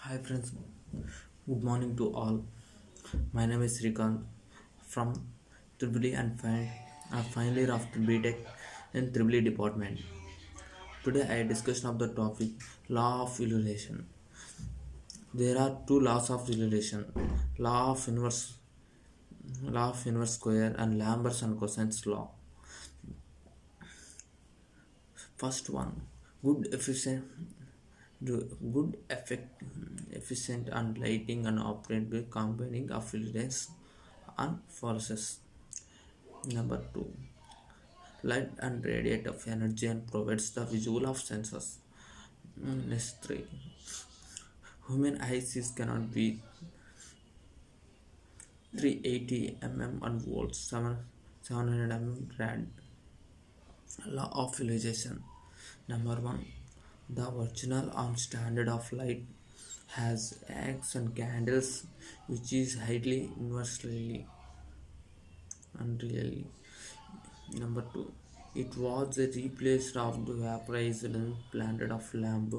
Hi friends, good morning to all. My name is Srikant from Tripoli and final year of BTech in Tripoli department. Today I discussion of the topic law of relation. There are two laws of relation: law of inverse square and Lambert's and cosines law. First one, good efficient good effect efficient and lighting and operate by combining of relation and forces. Number two, light and radiate of energy and provides the visual of senses. Next three, human eyes cannot be 380 mm and volts 700 mm rad. Law of realization. Number one, the original and standard of light has eggs and candles, which is highly inversely unreally. Number two, it was a replaced of the vaporized and planted of lamp.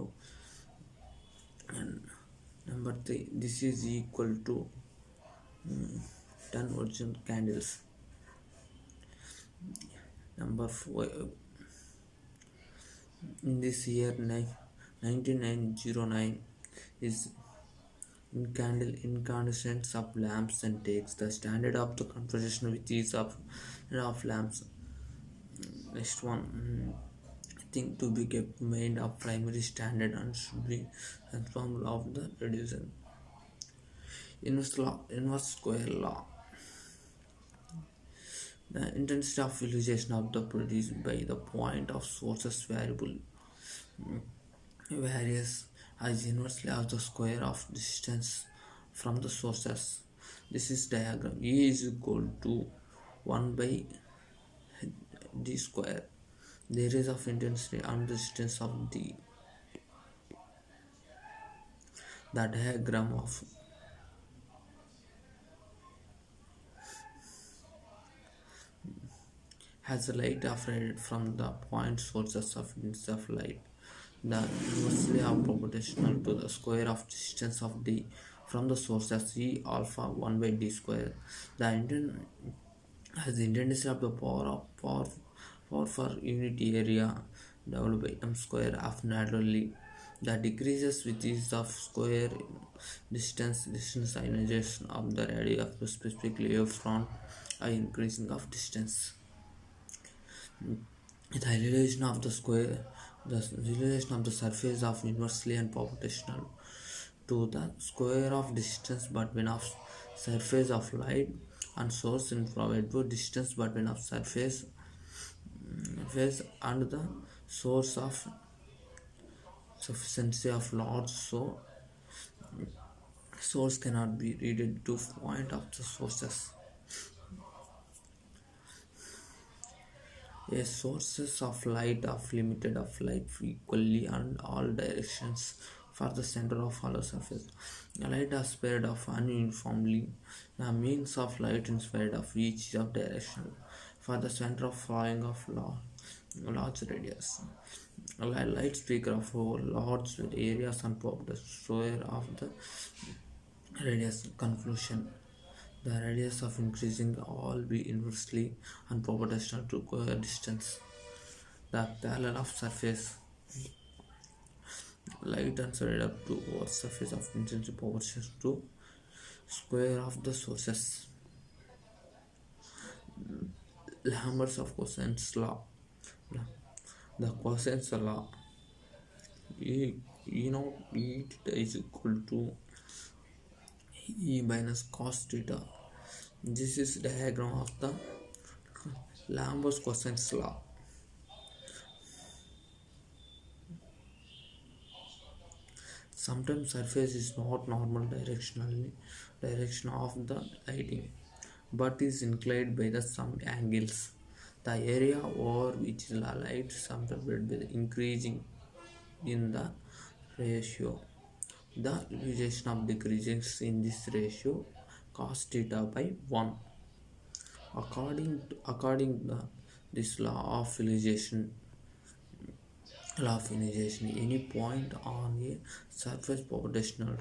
And number three, this is equal to 10 original candles. Number four, in this year 1909 is incandescence of lamps and takes the standard of the conversation with ease of lamps. Next one, think to be kept made of primary standard and should be transformed of the reduction. Inverse square law. The intensity of realization of the produced by the point of sources variable varies as inversely as the square of distance from the sources. This is diagram. E is equal to 1 by d square. The areas of intensity and distance of the diagram of has light radiated from the point sources of intensity of light. The inversely are proportional to the square of distance of d from the sources E alpha 1 by d square. The has the intensity of the power for unit area divided by m square of naturally that decreases with ease of square distance ionization of the radius of the specific layer front by increasing of distance. The realization of the realization of the surface of inversely and proportional to the square of distance between of surface of light and source in infrared distance between of surface phase and the source of sufficiency of large, so source cannot be read to point of the sources. A sources of light of limited of light equally and all directions for the center of hollow surface. A light is spread of uniformly. The means of light in spread of each of direction for the center of falling of large radius. A light speaker of large areas and the square of the radius. Conclusion: the radius of increasing all be inversely and proportional to distance. The parallel of surface light and spread up to over surface of intensity proportional to square of the sources. Lambert's of cosines law. The cosines law E naught E theta is equal to E minus cos theta. This is diagram of the Lambert's cosines law. Sometimes surface is not normal direction of the lighting, but is inclined by the some angles. The area over which the light sometimes will be increasing in the ratio. The realization of decreases in this ratio cos theta by 1. According to this law of realization, law of integration. Any point on a surface proportional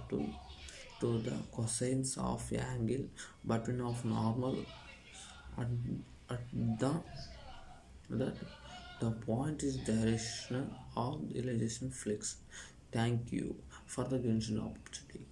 to the cosines of a angle between of normal at, at that the point is direction of the realization flex. Thank you for the given opportunity.